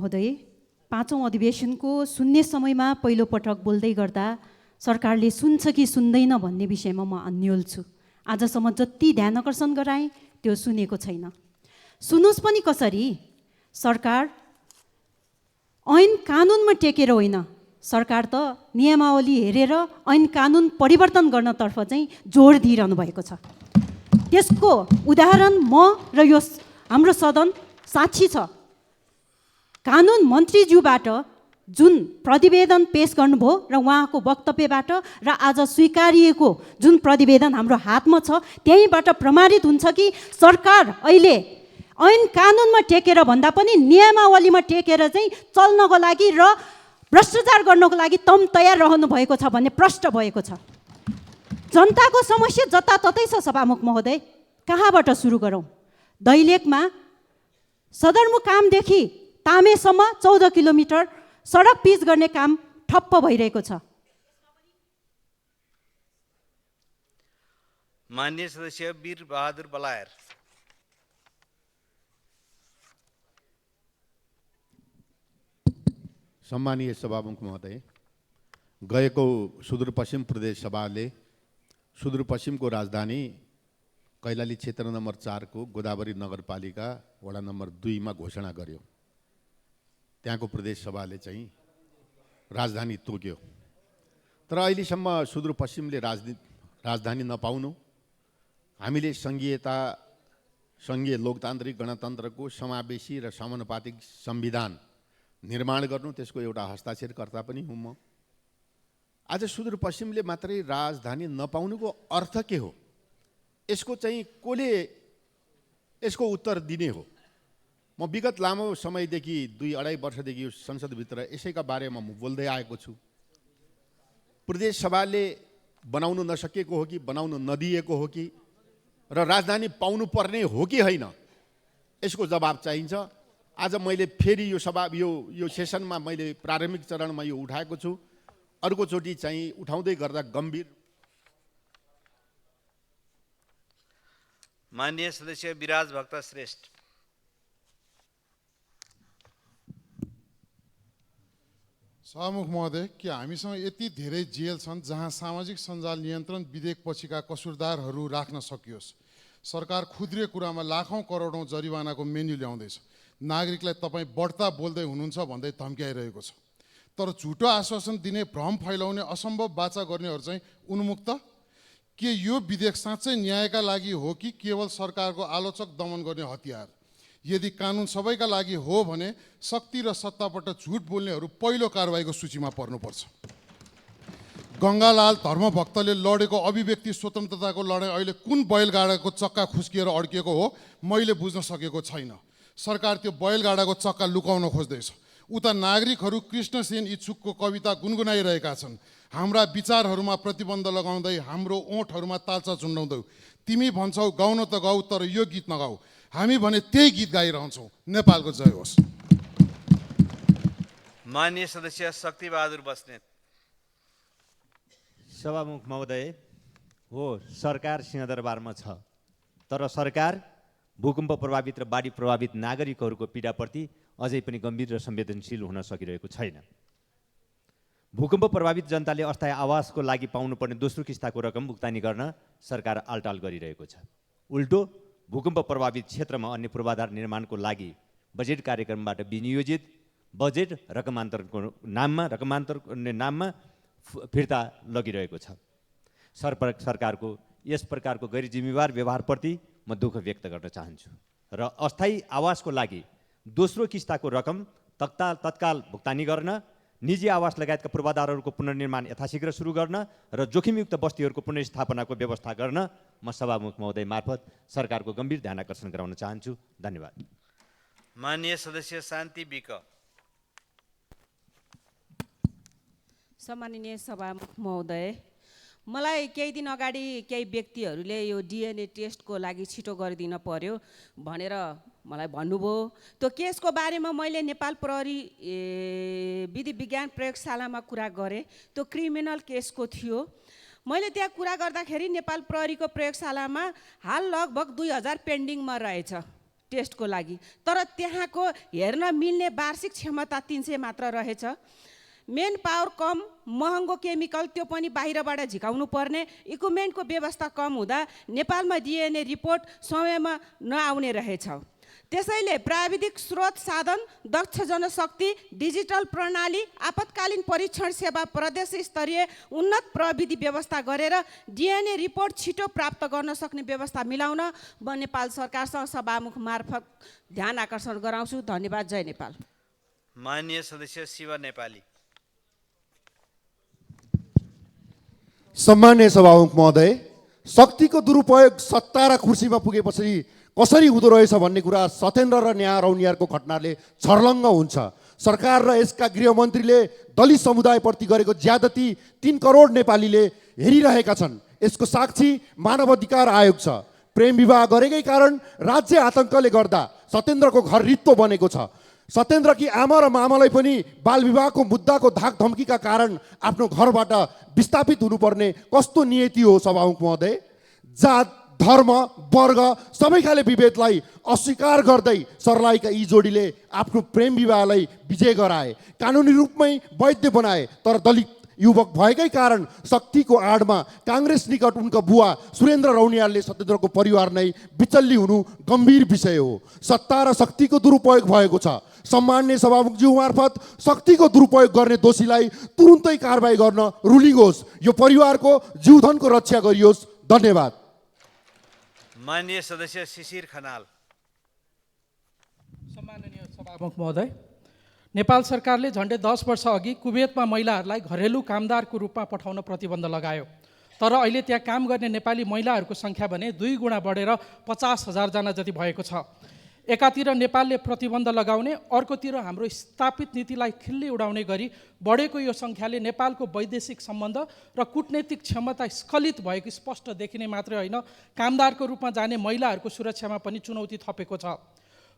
महोदय, पाँचौं अधिवेशनको सुन्ने समयमा पहिलो पटक बोल्दै गर्दा सरकारले सुन्छ कि सुन्दैन भन्ने विषयमा म अन्योल छु। आजसम्म जति ध्यान आकर्षण गराएँ त्यो सुनेको छैन। सुनोस् पनि कसरी? सरकार ऐन कानुनमा टेकेर होइन, सरकार त नियमावली हेरेर ऐन कानुन परिवर्तन गर्नतर्फ चाहिँ जोड दिइरहनु भएको छ। त्यसको उदाहरण म र यो हाम्रो सदन साक्षी छ। कानुन मन्त्रीज्यूबाट जुन प्रतिवेदन पेश गर्नुभयो र उहाँको वक्तव्यबाट र आज स्वीकारिएको जुन प्रतिवेदन हाम्रो हातमा छ त्यहीबाट प्रमाणित हुन्छ कि सरकार अहिले ऐन कानुनमा टेकेर भन्दा पनि नियमावलीमा टेकेर चाहिँ चल्नको लागि र भ्रष्टाचार गर्नको लागि तम तयार रहनु भएको छ भन्ने प्रष्ट भएको छ। जनताको समस्या जताततै छ। सभामुख महोदय, कहाँबाट सुरु गरौँ? दैलेखमा सदरमुकामदेखि तामेसम्म 14 किलोमिटर सडक पिच गर्ने काम ठप्प भइरहेको छ। माननीय सदस्य वीर बहादुर बलायर। सम्मानीय सभामुख महोदय, गएको सुदूरपश्चिम प्रदेश सभाले सुदूरपश्चिमको राजधानी कैलाली क्षेत्र नम्बर 4 को गोदावरी नगरपालिका वडा नम्बर 2 मा घोषणा गर्यो। त्यहाँको प्रदेश सभाले चाहिँ राजधानी तोक्यो। तर अहिलेसम्म सुदूरपश्चिमले राजधानी नपाउनु, हामीले संघीयता, संघीय लोकतान्त्रिक गणतन्त्रको समावेशी र समानुपातिक संविधान निर्माण गर्नु, त्यसको एउटा हस्ताक्षरकर्ता पनि हुँ म। आज सुदूरपश्चिमले मात्रै राजधानी नपाउनुको अर्थ के हो? यसको चाहिँ कसले यसको उत्तर दिने हो? म विगत लामो समयदेखि 2-2.5 वर्षदेखि यो संसदभित्र यसैका बारेमा म बोल्दै आएको छु। प्रदेश सभाले बनाउनु नसकेको हो कि बनाउनु नदिएको हो कि र राजधानी पाउनु पर्ने हो कि होइन, यसको जवाब चाहिन्छ। आज मैले फेरि यो सभा यो सेसनमा मैले प्रारम्भिक चरणमा यो उठाएको छु। अर्कोचोटि चाहिँ उठाउँदै गर्दा गम्भीर। माननीय सदस्य विराज भक्त श्रेष्ठ। सभामुख महोदय, के हामीसँग यति धेरै जेल छन् जहाँ सामाजिक सञ्जाल नियन्त्रण विधेयक पछिका कसुरदारहरू राख्न सकियोस्? सरकार खुद्रे कुरामा लाखौं करोडौं जरिवानाको मेन्यु ल्याउँदैछ। नागरिकलाई तपाईँ बढ्ता बोल्दै हुनुहुन्छ भन्दै धम्क्याइरहेको छ। तर झुटो आश्वासन दिने, भ्रम फैलाउने, असम्भव वाचा गर्नेहरू चाहिँ उन्मुक्त। के यो विधेयक साँच्चै न्यायका लागि हो कि केवल सरकारको आलोचक दमन गर्ने हतियार? यदि कानुन सबैका लागि हो भने शक्ति र सत्तापट्ट झुट बोल्नेहरू पहिलो कारबाहीको सूचीमा पर्नुपर्छ। गङ्गालाल धर्मभक्तले लडेको अभिव्यक्ति स्वतन्त्रताको लडाइँ अहिले कुन बैलगाडाको चक्का खुस्किएर अड्किएको हो मैले बुझ्न सकेको छैन। सरकार त्यो बैलगाडाको चक्का लुकाउन खोज्दैछ। उता नागरिकहरू कृष्णसेन इच्छुकको कविता गुनगुनाइरहेका छन्। हाम्रा विचारहरूमा प्रतिबन्ध लगाउँदै, हाम्रो ओठहरूमा तालचा झुन्डाउँदै, तिमी भन्छौ गाउन त गाऊ तर यो गीत नगाऊ, हामी भने त्यही गीत गाइरहन्छौँ। नेपालको जय होस्। माननीय सदस्य शक्ति बहादुर बस्नेत। सभामुख महोदय, हो सरकार सिंहदरबारमा छ, तर सरकार भूकम्प प्रभावित र बाढी प्रभावित नागरिकहरूको पीडाप्रति अझै पनि गम्भीर र संवेदनशील हुन सकिरहेको छैन। भूकम्प प्रभावित जनताले अस्थायी आवासको लागि पाउनुपर्ने दोस्रो किस्ताको रकम भुक्तानी गर्न सरकार आलटाल गरिरहेको छ। उल्टो भूकम्प प्रभावित क्षेत्रमा अन्य पूर्वाधार निर्माणको लागि बजेट कार्यक्रमबाट विनियोजित बजेट रकमान्तरणको नाममा फिर्ता लगिरहेको छ। सरकारको यस प्रकारको गैर जिम्मेवार व्यवहारप्रति म दुःख व्यक्त गर्न चाहन्छु र अस्थायी आवासको लागि दोस्रो किस्ताको रकम तत्काल भुक्तानी गर्न, निजी आवास लगायतका पूर्वाधारहरूको पुनर्निर्माण यथाशीघ्र सुरु गर्न र जोखिमयुक्त बस्तीहरूको पुनर्स्थापनाको व्यवस्था गर्न म सभामुख महोदय मार्फत सरकारको गम्भीर ध्यान आकर्षण गराउन चाहन्छु। धन्यवाद। माननीय सदस्य शान्ति विक। सम्माननीय सभामुख महोदय, मलाई केही दिन अगाडि केही व्यक्तिहरूले यो DNA टेस्टको लागि छिटो गरिदिन पर्यो भनेर मलाई भन्नुभयो। त्यो केसको बारेमा मैले नेपाल प्रहरी विधि विज्ञान प्रयोगशालामा कुरा गरेँ। त्यो क्रिमिनल केसको थियो। मैले त्यहाँ कुरा गर्दाखेरि नेपाल प्रहरीको प्रयोगशालामा हाल लगभग 2000 पेन्डिङमा रहेछ। टेस्टको लागि, तर त्यहाँको हेर्न मिल्ने वार्षिक क्षमता 300 मात्र रहेछ। मेन पावर कम, महँगो केमिकल, त्यो पनि बाहिरबाट झिकाउनु पर्ने, इक्विपमेन्टको व्यवस्था कम हुँदा नेपालमा डिएनए रिपोर्ट समयमा नआउने रहेछ। त्यसैले प्राविधिक स्रोत साधन, दक्ष जनशक्ति, डिजिटल प्रणाली, आपतकालीन परीक्षण सेवा, प्रदेश स्तरीय उन्नत प्रविधि व्यवस्था गरेर डिएनए रिपोर्ट छिटो प्राप्त गर्न सक्ने व्यवस्था मिलाउन म नेपाल सरकारसँग सभामुख मार्फत ध्यान आकर्षण गराउँछु। धन्यवाद। जय नेपाल। माननीय सदस्य शिव नेपाली। सम्माननीय सभामुख महोदय, शक्तिको दुरुपयोग सत्ता र कुर्सीमा पुगेपछि कसरी हुँदो रहेछ भन्ने कुरा सत्येन्द्र र नेहा रौनियारको घटनाले छर्लङ्ग हुन्छ। सरकार र यसका गृहमन्त्रीले दलित समुदायप्रति गरेको ज्यादती 3 करोड नेपालीले हेरिरहेका छन्। यसको साक्षी मानवाधिकार आयोग छ। प्रेम विवाह गरेकै कारण राज्य आतङ्कले गर्दा सत्येन्द्रको घर रित्तो बनेको छ। सत्येन्द्रकी आमा र मामालाई पनि बाल विवाहको मुद्दाको धाक धम्कीका कारण आफ्नो घरबाट विस्थापित हुनुपर्ने कस्तो नियति हो सभामुख महोदय? जात, धर्म, वर्ग सबै खाले विभेदलाई अस्वीकार गर्दै सर्लाहीका यी जोडीले आफ्नो प्रेम विवाहलाई विजय गराए, कानुनी रूपमै वैध बनाए। तर दलित युवक भएकै कारण शक्तिको आडमा काङ्ग्रेस निकट उनका बुवा सुरेन्द्र रौनियालले सत्येन्द्रको परिवार नै विचल्ली हुनु गम्भीर विषय हो। सत्ता र शक्तिको दुरुपयोग भएको छ। सम्माननीय सभामुखज्यू मार्फत शक्तिको दुरुपयोग गर्ने दोषीलाई तुरुन्तै कारबाही गर्न रुलिङ होस्। यो परिवारको जीवधनको रक्षा गरियोस्। धन्यवाद। माननीय सदस्य शिशिर खनाल। सम्माननीय सभामुख महोदय, नेपाल सरकारले झन्डै 10 वर्ष अघि कुवेतमा महिलाहरूलाई घरेलु कामदारको रूपमा पठाउन प्रतिबन्ध लगायो। तर अहिले त्यहाँ काम गर्ने नेपाली महिलाहरूको सङ्ख्या भने 2 गुणा बढेर 50,000 जना जति भएको छ। एकातिर नेपालले प्रतिबन्ध लगाउने, अर्कोतिर हाम्रो स्थापित नीतिलाई खिल्ली उडाउने गरी बढेको यो सङ्ख्याले नेपालको वैदेशिक सम्बन्ध र कूटनैतिक क्षमता स्खलित भएको स्पष्ट देखिने मात्रै होइन, कामदारको रूपमा जाने महिलाहरूको सुरक्षामा पनि चुनौती थपेको छ।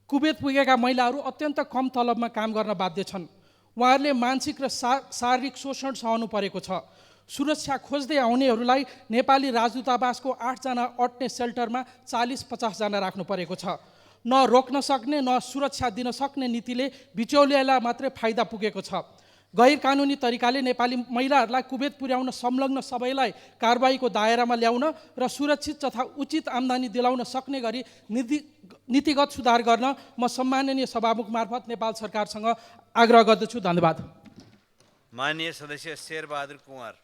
कुवेत पुगेका महिलाहरू अत्यन्त कम तलबमा काम गर्न बाध्य छन्। उहाँहरूले मानसिक र शारीरिक शोषण सहनु परेको छ। सुरक्षा खोज्दै आउनेहरूलाई नेपाली राजदूतावासको 8 जना अट्ने सेल्टरमा 40-50 जना राख्नु परेको छ। न रोक्न सक्ने न सुरक्षा दिन सक्ने नीतिले बिचौलियालाई मात्रै फाइदा पुगेको छ। गैर कानुनी तरिकाले नेपाली महिलाहरूलाई कुवेत पुर्याउन संलग्न सबैलाई कारबाहीको दायरामा ल्याउन र सुरक्षित तथा उचित आम्दानी दिलाउन सक्ने गरी नीतिगत सुधार गर्न म सम्माननीय सभामुख मार्फत नेपाल सरकारसँग आग्रह गर्दछु। धन्यवाद। माननीय सदस्य शेरबहादुर कुँवर।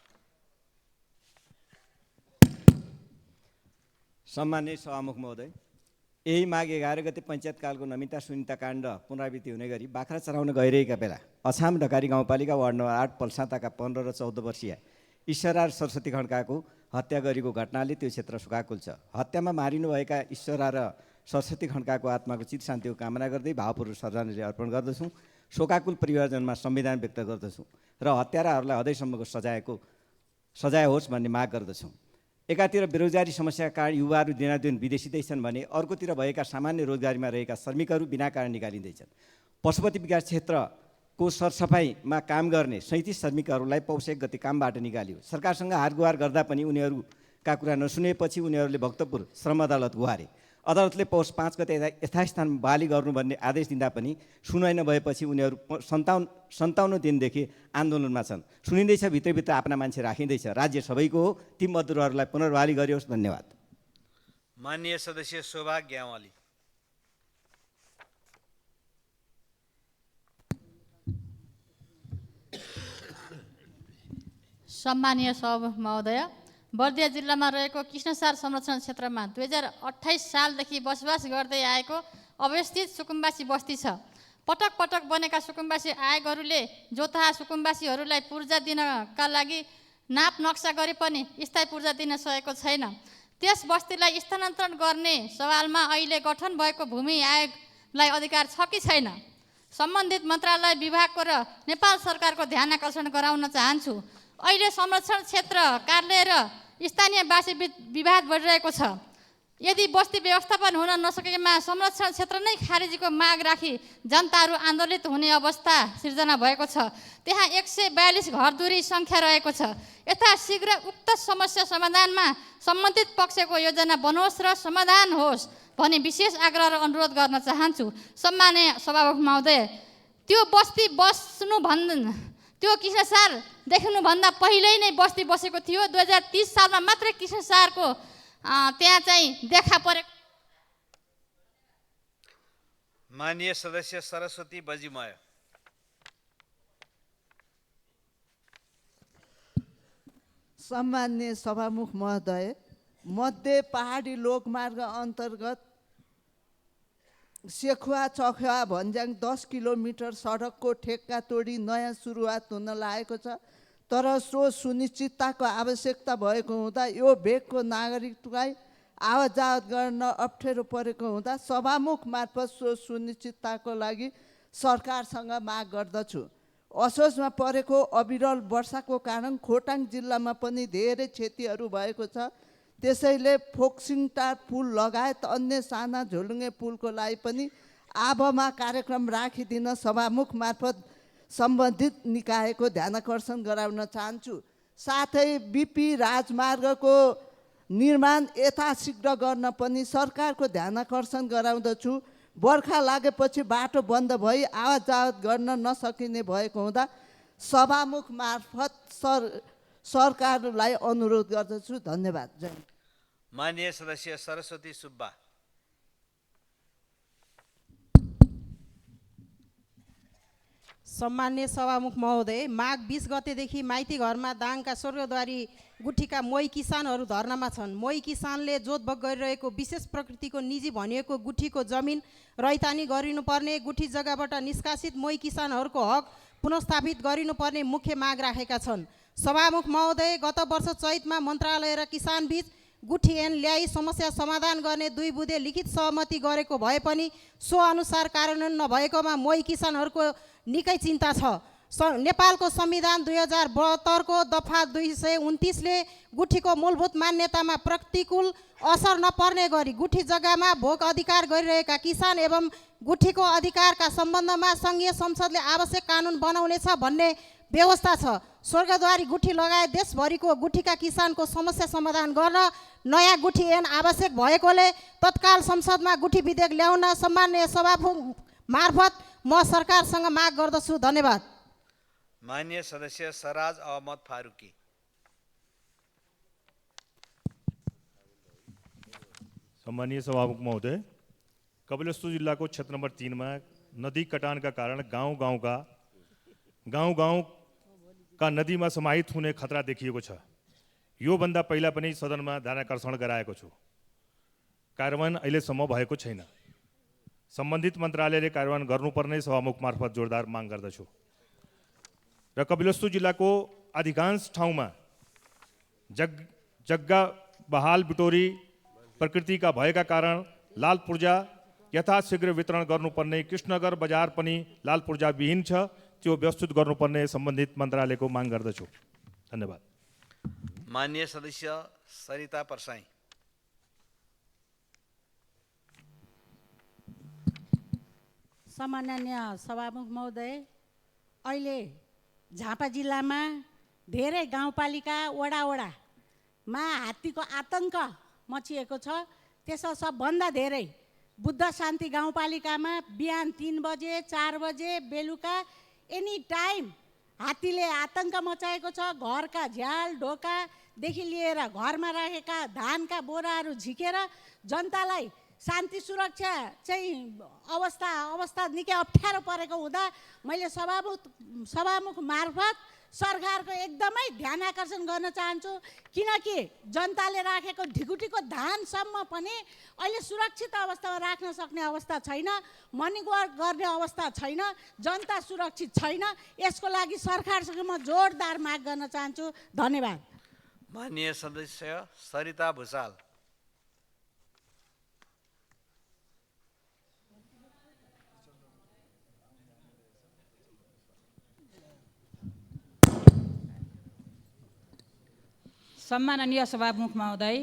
सम्माननीय सभामुख महोदय, यही माघ 11 गते पञ्चायतकालको नमिता सुनिता काण्ड पुनरावृत्ति हुने गरी बाख्रा चराउन गइरहेका बेला अछाम ढकारी गाउँपालिका वार्ड नम्बर 8 पल्साताका 15 र 14 वर्षीय ईश्वरा सरस्वती खड्काको हत्या गरेको घटनाले त्यो क्षेत्र शोकाकुल छ। हत्यामा मारिनुभएका ईश्वरा र सरस्वती खड्काको आत्माको चित शान्तिको कामना गर्दै भावपूर्वक श्रद्धाञ्जली अर्पण गर्दछौँ। शोकाकुल परिवारजनमा संविधान व्यक्त गर्दछौँ र हत्याराहरूलाई अझैसम्मको सजाय होस् भन्ने माग गर्दछौँ। एकातिर बेरोजगारी समस्याका कारण युवाहरू दिनादिन विदेशिँदैछन् भने अर्कोतिर भएका सामान्य रोजगारीमा रहेका श्रमिकहरू बिना कारण निकालिँदैछन्। पशुपति विकास क्षेत्रको सरसफाइमा काम गर्ने 37 श्रमिकहरूलाई पौष 1 गते कामबाट निकालियो। सरकारसँग हारगुहार गर्दा पनि उनीहरूका कुरा नसुनेपछि उनीहरूले भक्तपुर श्रम अदालत गुहारे। अदालतले पौष 5 गते यथास्थानमा बहाली गर्नु भन्ने आदेश दिँदा पनि सुनवाई नभएपछि उनीहरू 57 दिनदेखि आन्दोलनमा छन्। सुनिँदैछ, भित्रभित्र आफ्ना मान्छे राखिँदैछ। राज्य सबैको हो, ती मजदुरहरूलाई पुनर्बहाली गरियोस्। धन्यवाद। माननीय सदस्य शोभा ग्यावाली। सम्मानीय सभामुख महोदय, बर्दिया जिल्लामा रहेको कृष्णसार संरक्षण क्षेत्रमा 2028 सालदेखि बसोबास गर्दै आएको अवस्थित सुकुम्बासी बस्ती छ। पटक पटक बनेका सुकुम्बासी आयोगहरूले जोतहा सुकुम्बासीहरूलाई पूर्जा दिनका लागि नाप नक्सा गरे पनि स्थायी पूर्जा दिन सकेको छैन। त्यस बस्तीलाई स्थानान्तरण गर्ने सवालमा अहिले गठन भएको भूमि आयोगलाई अधिकार छ कि छैन? सम्बन्धित मन्त्रालय, विभागको र नेपाल सरकारको ध्यान आकर्षण गराउन चाहन्छु। अहिले संरक्षण क्षेत्र कार्यालय र स्थानीयवासी विवाद बढिरहेको छ। यदि बस्ती व्यवस्थापन हुन नसकेमा संरक्षण क्षेत्र नै खारेजीको माग राखी जनताहरू आन्दोलित हुने अवस्था सिर्जना भएको छ। त्यहाँ 142 घरधुरी सङ्ख्या रहेको छ। यथाशीघ्र उक्त समस्या समाधानमा सम्बन्धित पक्षको योजना बनोस् र समाधान होस्। भनी विशेष आग्रह र अनुरोध गर्न चाहन्छु। सम्माननीय सभामुख महोदय, त्यो बस्ती त्यो कृष्णसार देखिनुभन्दा पहिल्यै नै बस्ती बसेको थियो। 2030 सालमा मात्रै कृष्णसारको त्यहाँ चाहिँ देखा परेको। माननीय सदस्य सरस्वती बजिमय। सम्माननीय सभामुख महोदय, मध्य पहाडी लोकमार्ग अन्तर्गत सेखुवा चखुवा भन्ज्याङ 10 किलोमिटर सडकको ठेक्का तोडी नयाँ सुरुवात हुन लागेको छ। तर सो सुनिश्चितताको आवश्यकता भएको हुँदा यो भेगको नागरिकलाई आवत जावत गर्न अप्ठ्यारो परेको हुँदा सभामुख मार्फत सो सुनिश्चितताको लागि सरकारसँग माग गर्दछु। असोजमा परेको अविरल वर्षाको कारण खोटाङ जिल्लामा पनि धेरै क्षतिहरू भएको छ। त्यसैले फोक्सिङटार पुल लगायत अन्य साना झोलुङ्गे पुलको लागि पनि आबमा कार्यक्रम राखिदिन सभामुख मार्फत सम्बन्धित निकायको ध्यानाकर्षण गराउन चाहन्छु। साथै बिपी राजमार्गको निर्माण यथाशीघ्र गर्न पनि सरकारको ध्यानाकर्षण गराउँदछु। बर्खा लागेपछि बाटो बन्द भई आवत जावत गर्न नसकिने भएको हुँदा सभामुख मार्फत सरकारलाई अनुरोध गर्दछु। धन्यवाद। जय। माननीय सदस्य सरस्वती सुब्बा। सम्मान्य सभामुख महोदय, माघ 20 गतेदेखि माइती घरमा दाङका स्वर्गद्वारी गुठीका मोही किसानहरू धर्नामा छन्। मोही किसानले जोतभोग गरिरहेको विशेष प्रकृतिको निजी भनिएको गुठीको जमिन रैतानी गरिनुपर्ने, गुठी जग्गाबाट निष्कासित मोही किसानहरूको हक पुनस्थापित गरिनुपर्ने मुख्य माग राखेका छन्। सभामुख महोदय, गत वर्ष चैतमा मन्त्रालय र किसान बीच गुठी ऐन ल्याई समस्या समाधान गर्ने 2 बुँदे लिखित सहमति गरेको भए पनि सो अनुसार कार्यान्वयन नभएकोमा मोही किसानहरूको निकै चिन्ता छ। नेपालको संविधान 2072 को दफा 229 ले गुठीको मूलभूत मान्यतामा प्रतिकूल असर नपर्ने गरी गुठी जग्गामा भोग अधिकार गरिरहेका किसान एवं गुठीको अधिकारका सम्बन्धमा सङ्घीय संसदले आवश्यक कानुन बनाउनेछ भन्ने व्यवस्था छ। स्वर्गद्वारी गुठी लगायत देशभरिको गुठीका किसानको समस्या समाधान गर्न नयाँ गुठी ऐन आवश्यक भएकोले तत्काल संसदमा गुठी विधेयक ल्याउन सम्माननीय सभामुख मार्फत म सरकारसँग माग गर्दछु। धन्यवाद। माननीय सदस्य सराज अहमद फारूकी। सम्मानीय सभामुख महोदय, कपिलवस्तु जिल्लाको क्षेत्र नम्बर 3 मा नदी कटानका कारण गाउँ का नदीमा समाहित हुने खतरा देखिएको छ। योभन्दा पहिला पनि सदनमा ध्यानाकर्षण गराएको छु। कार्यान्वयन अहिलेसम्म भएको छैन। सम्बन्धित मन्त्रालयले कार्यान्वयन गर्नुपर्ने सभामुख मार्फत जोरदार माग गर्दछु। र कपिलवस्तु जिल्लाको अधिकांश ठाउँमा जग्गा बहाल बिटोरी प्रकृतिका भएका कारण लाल पूर्जा यथाशीघ्र वितरण गर्नुपर्ने, कृष्णनगर बजार पनि लाल पूर्जा विहीन छ, त्यो व्यवस्थित गर्नुपर्ने सम्बन्धित मन्त्रालयको माग गर्दछु। धन्यवाद। माननीय सदस्य सरिता परसाई। सम्माननीय सभामुख महोदय, अहिले झापा जिल्लामा धेरै गाउँपालिका वडामा हात्तीको आतङ्क मचिएको छ। त्यसमा सबभन्दा धेरै बुद्ध शान्ति गाउँपालिकामा बिहान 3 बजे 4 बजे बेलुका एनी टाइम हात्तीले आतङ्क मचाएको छ। घरका झ्याल ढोकादेखि लिएर घरमा राखेका धानका बोराहरू झिकेर जनतालाई शान्ति सुरक्षा चाहिँ अवस्था निकै अप्ठ्यारो परेको हुँदा मैले सभामुख मार्फत सरकारको एकदमै ध्यान आकर्षण गर्न चाहन्छु। किनकि जनताले राखेको ढिकुटीको धानसम्म पनि अहिले सुरक्षित अवस्थामा राख्न सक्ने अवस्था छैन, मनी वर्क गर्ने अवस्था छैन, जनता सुरक्षित छैन। यसको लागि सरकारसँग म जोरदार माग गर्न चाहन्छु। धन्यवाद। माननीय सदस्य सरिता भुसाल। सम्माननीय सभामुख महोदय,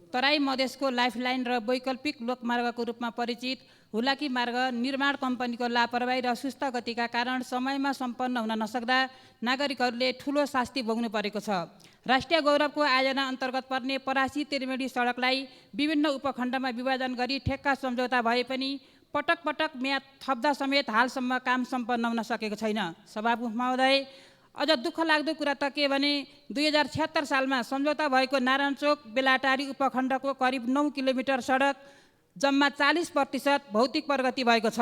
तराई मधेसको लाइफलाइन र वैकल्पिक लोकमार्गको रूपमा परिचित हुलाकी मार्ग निर्माण कम्पनीको लापरवाही र सुस्त गतिका कारण समयमा सम्पन्न हुन नसक्दा नागरिकहरूले ठुलो शास्ति भोग्नु परेको छ। राष्ट्रिय गौरवको आयोजना अन्तर्गत पर्ने परासी त्रिवेणी सडकलाई विभिन्न उपखण्डमा विभाजन गरी ठेक्का सम्झौता भए पनि पटक पटक म्याद थप्दा समेत हालसम्म काम सम्पन्न हुन सकेको छैन। सभामुख महोदय, अझ दुःख लाग्दो कुरा त के भने 2076 सालमा सम्झौता भएको नारायणचोक बेलाटारी उपखण्डको करिब 9 किलोमिटर सडक जम्मा 40% भौतिक प्रगति भएको छ।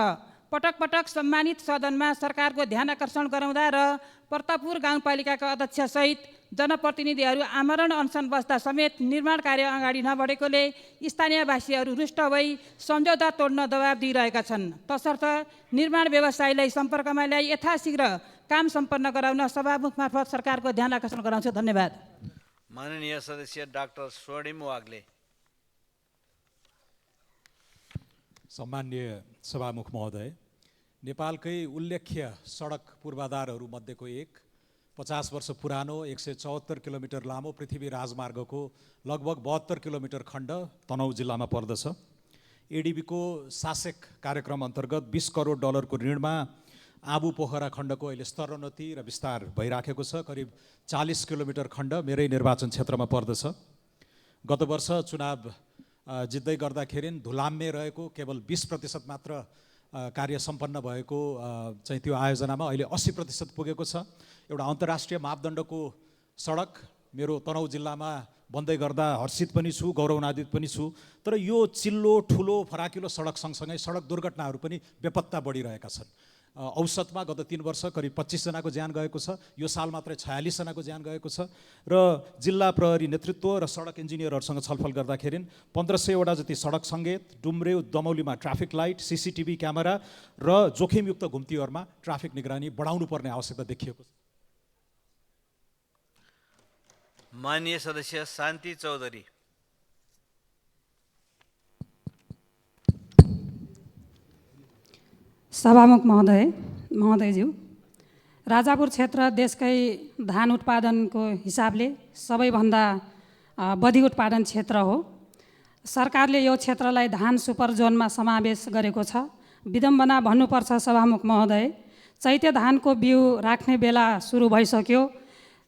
पटक पटक सम्मानित सदनमा सरकारको ध्यान आकर्षण गराउँदा र प्रतापपुर गाउँपालिकाका अध्यक्षसहित जनप्रतिनिधिहरू आमरण अनसन बस्दा समेत निर्माण कार्य अगाडि नबढेकोले स्थानीयवासीहरू रुष्ट भई सम्झौता तोड्न दबाब दिइरहेका छन्। तसर्थ निर्माण व्यवसायीलाई सम्पर्कमा ल्याई यथाशीघ्र काम सम्पन्न गराउन सभामुख मार्फत सरकारको ध्यान आकर्षण गराउँछु। धन्यवाद। माननीय सदस्य डाक्टर स्वर्णिम वाग्ले। सम्माननीय सभामुख महोदय, नेपालकै उल्लेख्य सडक पूर्वाधारहरू मध्येको एक 50 वर्ष पुरानो 174 किलोमिटर लामो पृथ्वी राजमार्गको लगभग 72 किलोमिटर खण्ड तनहुँ जिल्लामा पर्दछ। एडिबीको सासेक कार्यक्रम अन्तर्गत 20 करोड डलरको ऋणमा आबु पोखरा खण्डको अहिले स्तरोन्नति र विस्तार भइराखेको छ। करिब 40 किलोमिटर खण्ड मेरै निर्वाचन क्षेत्रमा पर्दछ। गत वर्ष चुनाव जित्दै गर्दाखेरि धुलाम्मे रहेको केवल 20% मात्र कार्य सम्पन्न भएको चाहिँ त्यो आयोजनामा अहिले 80% पुगेको छ। एउटा अन्तर्राष्ट्रिय मापदण्डको सडक मेरो तनहुँ जिल्लामा बन्दै गर्दा हर्षित पनि छु, गौरवान्वित पनि छु। तर यो चिल्लो ठुलो फराकिलो सडक सँगसँगै सडक दुर्घटनाहरू पनि बेपत्ता बढिरहेका छन्। औसतमा गत 3 वर्ष करिब 25 जनाको ज्यान गएको छ। यो साल मात्रै 46 जनाको ज्यान गएको छ। र जिल्ला प्रहरी नेतृत्व र सडक इन्जिनियरहरूसँग छलफल गर्दाखेरि 1500 वटा जति सडक सङ्केत, डुम्रे दमौलीमा ट्राफिक लाइट, CCTV क्यामेरा र जोखिमयुक्त घुम्तीहरूमा ट्राफिक निगरानी बढाउनु पर्ने आवश्यकता देखिएको छ। माननीय सदस्य शान्ति चौधरी। सभामुख महोदयज्यू, राजापुर क्षेत्र देशकै धान उत्पादनको हिसाबले सबैभन्दा बढी उत्पादन क्षेत्र हो। सरकारले यो क्षेत्रलाई धान सुपर जोनमा समावेश गरेको छ। विडम्बना भन्नुपर्छ सभामुख महोदय, चैते धानको बिउ राख्ने बेला सुरु भइसक्यो।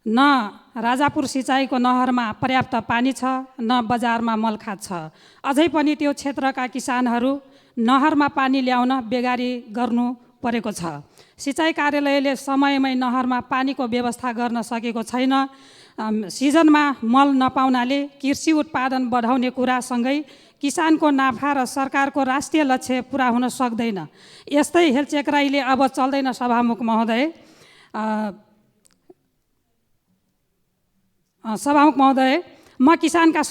न राजापुर सिँचाइको नहरमा पर्याप्त पानी छ, न बजारमा मलखात छ। अझै पनि त्यो क्षेत्रका किसानहरू नहरमा पानी ल्याउन बेगारी गर्नु परेको छ। सिँचाइ कार्यालयले समयमै नहरमा पानीको व्यवस्था गर्न सकेको छैन। सिजनमा मल नपाउनाले कृषि उत्पादन बढाउने कुरासँगै किसानको नाफा र सरकारको राष्ट्रिय लक्ष्य पुरा हुन सक्दैन। यस्तै हेलचेक्राइले अब चल्दैन सभामुख महोदय। सभामुख महोदय, म किसानका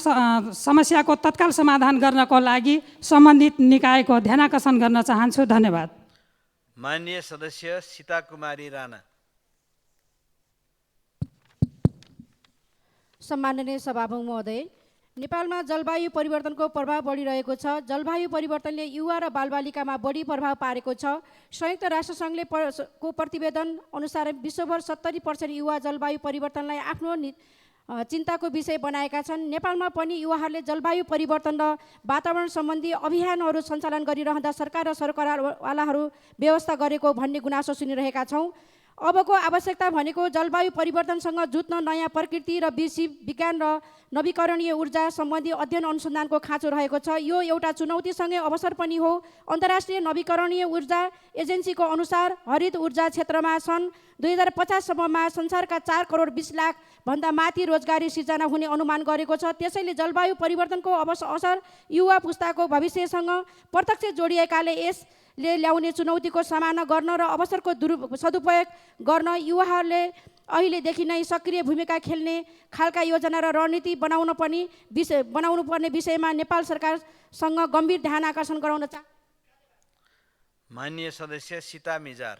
समस्याको तत्काल समाधान गर्नको लागि सम्बन्धित निकायको ध्यानाकर्षण गर्न चाहन्छु। धन्यवाद। माननीय सदस्य सीता कुमारी राणा। सम्माननीय सभामुख महोदय, नेपालमा जलवायु परिवर्तनको प्रभाव बढिरहेको छ। जलवायु परिवर्तनले युवा र बालबालिकामा बढी प्रभाव पारेको छ। संयुक्त राष्ट्रसङ्घले को प्रतिवेदन अनुसार विश्वभर 70% युवा जलवायु परिवर्तनलाई आफ्नो चिन्ताको विषय बनाएका छन्। नेपालमा पनि युवाहरूले जलवायु परिवर्तन र वातावरण सम्बन्धी अभियानहरू सञ्चालन गरिरहँदा सरकार र सरकारवालाहरू व्यवस्था गरेको भन्ने गुनासो सुनिरहेका छौँ। अबको आवश्यकता भनेको जलवायु परिवर्तनसँग जुझ्न नयाँ प्रकृति र विज्ञान र नवीकरणीय ऊर्जा सम्बन्धी अध्ययन अनुसन्धानको खाँचो रहेको छ। यो एउटा चुनौतीसँगै अवसर पनि हो। अन्तर्राष्ट्रिय नवीकरणीय ऊर्जा एजेन्सीको अनुसार हरित ऊर्जा क्षेत्रमा सन् 2050 सम्ममा संसारका 4 करोड 20 लाख भन्दा माथि रोजगारी सिर्जना हुने अनुमान गरेको छ। त्यसैले जलवायु परिवर्तनको असर युवा पुस्ताको भविष्यसँग प्रत्यक्ष जोडिएकाले यसले ल्याउने चुनौतीको सामना गर्न र अवसरको सदुपयोग गर्न युवाहरूले अहिलेदेखि नै सक्रिय भूमिका खेल्ने खालका योजना र रणनीति बनाउनु पर्ने विषयमा नेपाल सरकारसँग गम्भीर ध्यान आकर्षण गराउन माननीय सदस्य सीता मिजार।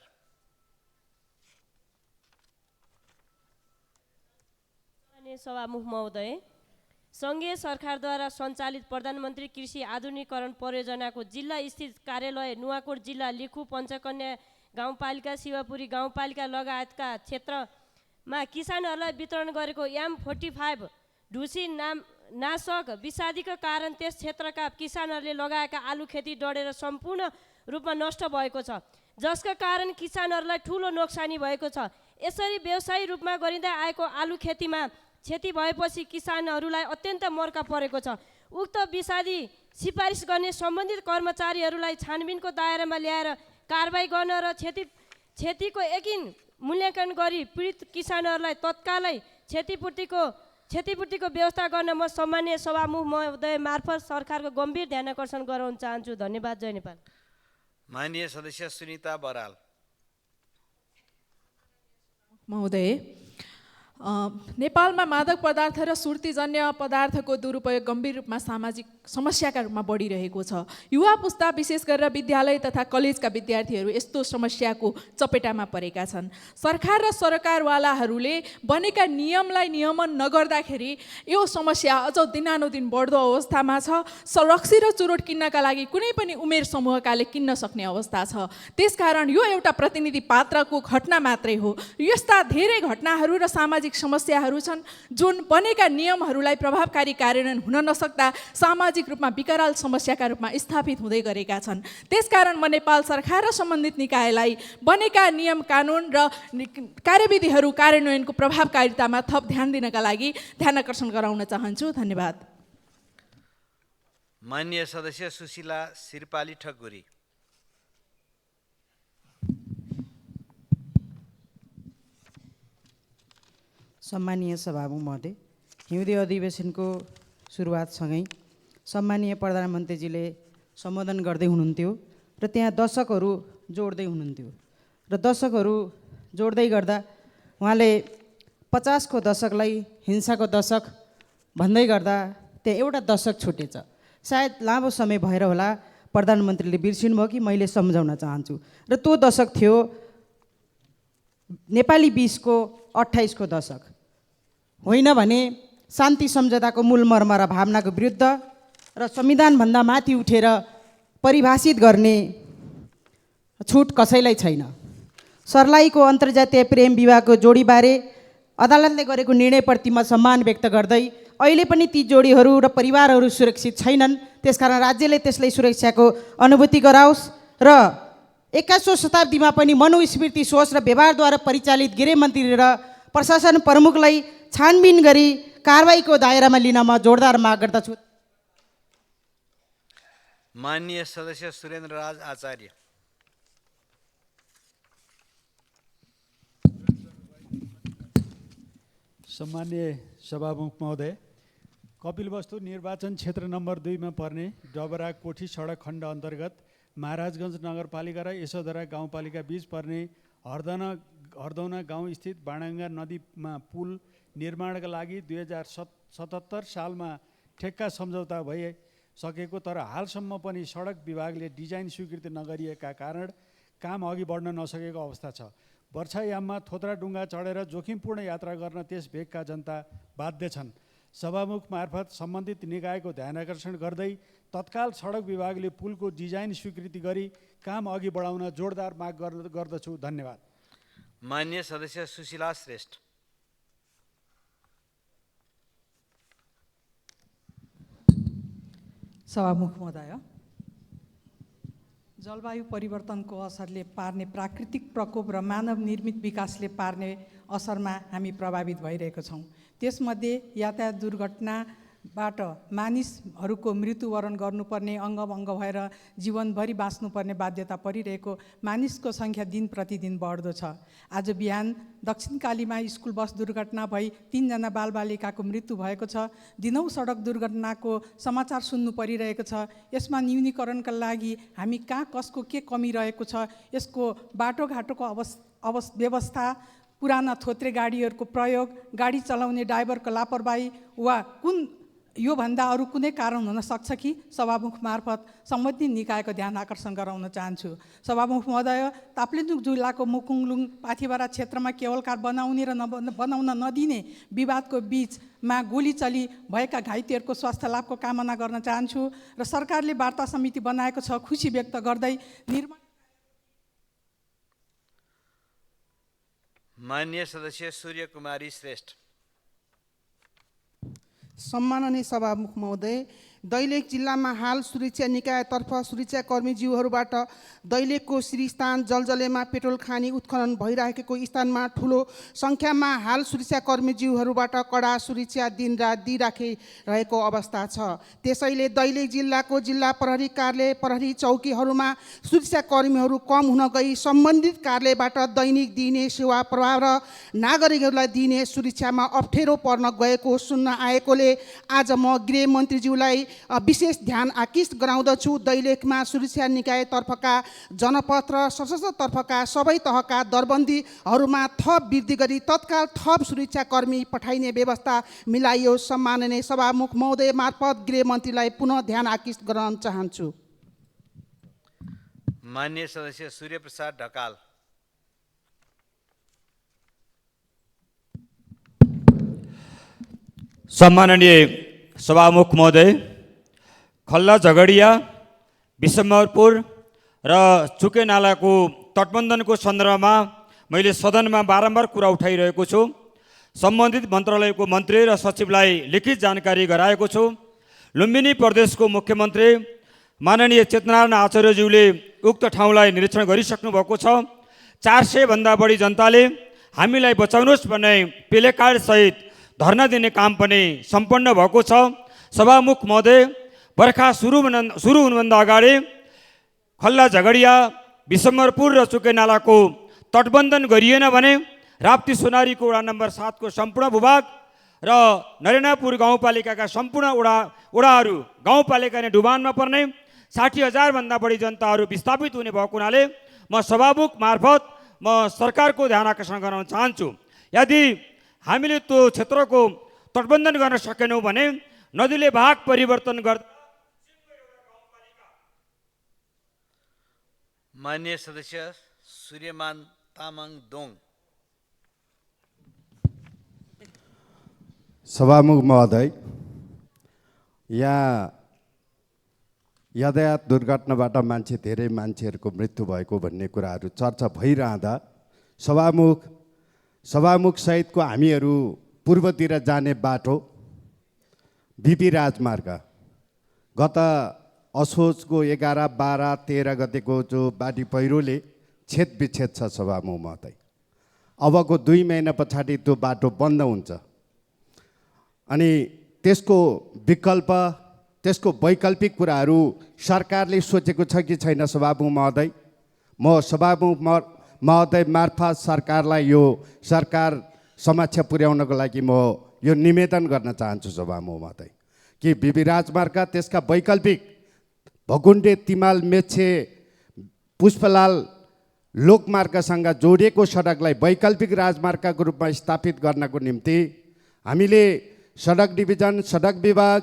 सभामुख महोदय, सङ्घीय सरकारद्वारा सञ्चालित प्रधानमन्त्री कृषि आधुनिकीकरण परियोजनाको जिल्ला स्थित कार्यालय नुवाकोट जिल्ला लिखु पञ्चकन्या गाउँपालिका शिवपुरी गाउँपालिका लगायतका क्षेत्रमा किसानहरूलाई वितरण गरेको M45 ढुसी नाशक विषादीका कारण त्यस क्षेत्रका किसानहरूले लगाएका आलु खेती डढेर सम्पूर्ण रूपमा नष्ट भएको छ, जसका कारण किसानहरूलाई ठुलो नोक्सानी भएको छ। यसरी व्यवसायी रूपमा गरिँदै आएको आलु खेतीमा क्षति भएपछि किसानहरूलाई अत्यन्त मर्का परेको छ। उक्त विषादी सिफारिस गर्ने सम्बन्धित कर्मचारीहरूलाई छानबिनको दायरामा ल्याएर कारबाही गर्न र क्षतिको यकिन मूल्याङ्कन गरी पीडित किसानहरूलाई तत्कालै क्षतिपूर्तिको व्यवस्था गर्न म सम्माननीय सभामुख महोदय मार्फत सरकारको गम्भीर ध्यान आकर्षण गराउन चाहन्छु। धन्यवाद। जय नेपाल। माननीय सदस्य सुनिता बराल। महोदय, नेपालमा मादक पदार्थ र सुर्तीजन्य पदार्थको दुरुपयोग गम्भीर रूपमा सामाजिक समस्याका रूपमा बढिरहेको छ। युवा पुस्ता विशेष गरेर विद्यालय तथा कलेजका विद्यार्थीहरू यस्तो समस्याको चपेटामा परेका छन्। सरकार र सरकारवालाहरूले बनेका नियमलाई नियमन नगर्दाखेरि यो समस्या अझ दिनानुदिन बढ्दो अवस्थामा छ। रक्सी र चुरोट किन्नका लागि कुनै पनि उमेर समूहकाले किन्न सक्ने अवस्था छ। त्यसकारण यो एउटा प्रतिनिधि पात्रको घटना मात्रै हो। यस्ता धेरै घटनाहरू र सामाजिक समस्याहरू छन् जुन बनेका नियमहरूलाई प्रभावकारी कार्यान्वयन हुन नसक्दा सामाजिक रूपमा विकराल समस्याका रूपमा स्थापित हुँदै गरेका छन्। त्यसकारण म नेपाल सरकार र सम्बन्धित निकायलाई बनेका नियम कानुन र कार्यविधिहरू कार्यान्वयनको प्रभावकारितामा थप ध्यान दिनका लागि ध्यान आकर्षण गराउन चाहन्छु। धन्यवाद। माननीय सदस्य सुशीला सिरपाली ठकुरी। सम्मानीय सभामुख महोदय, हिउँदे अधिवेशनको सुरुवातसँगै सम्मानीय प्रधानमन्त्रीजीले सम्बोधन गर्दै हुनुहुन्थ्यो र त्यहाँ दशकहरू जोड्दै हुनुहुन्थ्यो र दशकहरू जोड्दै गर्दा उहाँले 50 को दशकलाई हिंसाको दशक भन्दै गर्दा त्यहाँ एउटा दशक छुटेछ। सायद लामो समय भएर होला प्रधानमन्त्रीले बिर्सिनुभयो कि मैले सम्झाउन चाहन्छु। र त्यो दशक थियो नेपाली 20 को 28 को दशक, होइन भने शान्ति सम्झौताको मूल मर्म र भावनाको विरुद्ध र संविधानभन्दा माथि उठेर परिभाषित गर्ने छुट कसैलाई छैन। सर्लाहीको अन्तर्जातीय प्रेम विवाहको जोडीबारे अदालतले गरेको निर्णयप्रति म सम्मान व्यक्त गर्दै अहिले पनि ती जोडीहरू र परिवारहरू सुरक्षित छैनन्, त्यसकारण राज्यले त्यसलाई सुरक्षाको अनुभूति गराओस् र 21औं शताब्दीमा पनि मनुस्मृति सोच र व्यवहारद्वारा परिचालित गृहमन्त्री र प्रशासन प्रमुखलाई छानबिन गरी कारबाहीको दायरामा लिन म जोरदार माग गर्दछु। माननीय सदस्य सुरेन्द्र राज आचार्य। सम्मान्य सभामुख महोदय, कपिलवस्तु निर्वाचन क्षेत्र नम्बर 2 मा पर्ने डबरा कोठी सडक खण्ड अन्तर्गत महाराजगञ्ज नगरपालिका र यशोधरा गाउँपालिका बीच पर्ने हरदौना गाउँ स्थित बाणगङ्गा नदीमा पुल निर्माणका लागि 2077 सालमा ठेक्का सम्झौता भइसकेको तर हालसम्म पनि सडक विभागले डिजाइन स्वीकृति नगरिएका कारण काम अघि बढ्न नसकेको अवस्था छ। वर्षायाममा थोत्रा डुङ्गा चढेर जोखिमपूर्ण यात्रा गर्न त्यस भेगका जनता बाध्य छन्। सभामुख मार्फत सम्बन्धित निकायको ध्यान आकर्षण गर्दै तत्काल सडक विभागले पुलको डिजाइन स्वीकृति गरी काम अघि बढाउन जोरदार माग गर्दछु। धन्यवाद। माननीय सदस्य सुशीला श्रेष्ठ। सभामुख महोदय, जलवायु परिवर्तनको असरले पार्ने प्राकृतिक प्रकोप र मानव निर्मित विकासले पार्ने असरमा हामी प्रभावित भइरहेको छौँ। त्यसमध्ये यातायात दुर्घटनाबाट मानिसहरूको मृत्युवरण गर्नुपर्ने अङ्गभङ्ग भएर जीवनभरि बाँच्नुपर्ने बाध्यता परिरहेको मानिसको सङ्ख्या दिन प्रतिदिन बढ्दो छ। आज बिहान दक्षिणकालीमा स्कुल बस दुर्घटना भई 3 जना बालबालिकाको मृत्यु भएको छ। दिनौँ सडक दुर्घटनाको समाचार सुन्नु परिरहेको छ। यसमा न्यूनीकरणका लागि हामी कहाँ कसको के कमी रहेको छ, यसको बाटोघाटोको व्यवस्था, पुराना थोत्रे गाडीहरूको प्रयोग, गाडी चलाउने ड्राइभरको लापरवाही वा योभन्दा अरू कुनै कारण हुन सक्छ कि सभामुख मार्फत सम्बन्धित निकायको ध्यान आकर्षण गराउन चाहन्छु। सभामुख महोदय, ताप्लेजुङ जिल्लाको मुकुङलुङ पाथिभरा क्षेत्रमा केबल कार बनाउने र बनाउन नदिने विवादको बीचमा गोली चली भएका घाइतेहरूको स्वास्थ्य लाभको कामना गर्न चाहन्छु र सरकारले वार्ता समिति बनाएको छ, खुसी व्यक्त गर्दै निर्माण। माननीय सदस्य सूर्य कुमारी श्रेष्ठ। सम्माननीय सभामुख महोदय, दैलेख जिल्लामा हाल सुरक्षा निकायतर्फ सुरक्षाकर्मीज्यूहरूबाट दैलेखको श्रीस्थान जलजलेमा पेट्रोल खानी उत्खनन भइरहेको स्थानमा ठुलो सङ्ख्यामा हाल सुरक्षाकर्मीज्यूहरूबाट कडा सुरक्षा दिनरात दिइराखिरहेको अवस्था छ। त्यसैले दैलेख जिल्लाको जिल्ला प्रहरी कार्यालय प्रहरी चौकीहरूमा सुरक्षाकर्मीहरू कम हुन गई सम्बन्धित कार्यालयबाट दैनिक दिइने सेवा प्रवाह र नागरिकहरूलाई दिइने सुरक्षामा अप्ठ्यारो पर्न गएको सुन्न आएकोले आज म गृहमन्त्रीज्यूलाई विशेष ध्यान आकृष्ट गराउँदछु। दैलेखमा सुरक्षा निकायतर्फका जनपद र सशस्त्र तर्फका सबै तहका दरबन्दीहरूमा थप वृद्धि गरी तत्काल थप सुरक्षाकर्मी पठाइने व्यवस्था मिलाइयोस्। सम्माननीय सभामुख महोदय मार्फत गृहमन्त्रीलाई पुनः ध्यान आकृष्ट गराउन चाहन्छु। माननीय सदस्य सूर्य प्रसाद ढकाल। सम्माननीय सभामुख महोदय, खल्ला झगडिया, विशम्बरपुर र चुके नालाको तटबन्धनको सन्दर्भमा मैले सदनमा बारम्बार कुरा उठाइरहेको छु। सम्बन्धित मन्त्रालयको मन्त्री र सचिवलाई लिखित जानकारी गराएको छु। लुम्बिनी प्रदेशको मुख्यमन्त्री माननीय चेतनारायण आचार्यज्यूले उक्त ठाउँलाई निरीक्षण गरिसक्नु भएको छ। 400 भन्दा बढी जनताले हामीलाई बचाउनुहोस् भन्ने प्लेकार्ड सहित धरना दिने काम पनि सम्पन्न भएको छ। सभामुख महोदय, बर्खा सुरु हुनुभन्दा अगाडि खल्ला झगडिया, विशम्बरपुर र चुके नालाको तटबन्धन गरिएन भने राप्ती सोनारीको वडा नम्बर 7 को सम्पूर्ण भूभाग र नरेनापुर गाउँपालिकाका सम्पूर्ण वडाहरू गाउँपालिका नै डुबानमा पर्ने 60,000 भन्दा बढी जनताहरू विस्थापित हुने भएको हुनाले म सभामुख मार्फत म सरकारको ध्यान आकर्षण गराउन चाहन्छु। यदि हामीले त्यो क्षेत्रको तटबन्धन गर्न सकेनौँ भने नदीले भाग परिवर्तन गर्दा माननीय सदस्य सूर्यमान तामाङ दोङ। सभामुख महोदय, यहाँ यातायात दुर्घटनाबाट धेरै मान्छेहरूको मृत्यु भएको भन्ने कुराहरू चर्चा भइरहँदा सभामुख सहितको हामीहरू पूर्वतिर जाने बाटो बिपी राजमार्ग गत असोजको 11, 12, 13 गतेको जो बाढी पहिरोले छेदविच्छेद छ सभामुख महोदय। अबको 2 महिना पछाडि त्यो बाटो बन्द हुन्छ अनि त्यसको विकल्प, त्यसको वैकल्पिक कुराहरू सरकारले सोचेको छ कि छैन सभामुख महोदय? म सभामुख महोदय मार्फत सरकारलाई यो सरकार समक्ष पुर्याउनको लागि म यो निवेदन गर्न चाहन्छु सभामुख महोदय कि बिबी राजमार्ग त्यसका वैकल्पिक भगुन्डे, तिमाल, मेच्छे, पुष्पलाल लोकमार्गसँग जोडिएको सडकलाई वैकल्पिक राजमार्गको रूपमा स्थापित गर्नको निम्ति हामीले सडक डिभिजन, सडक विभाग,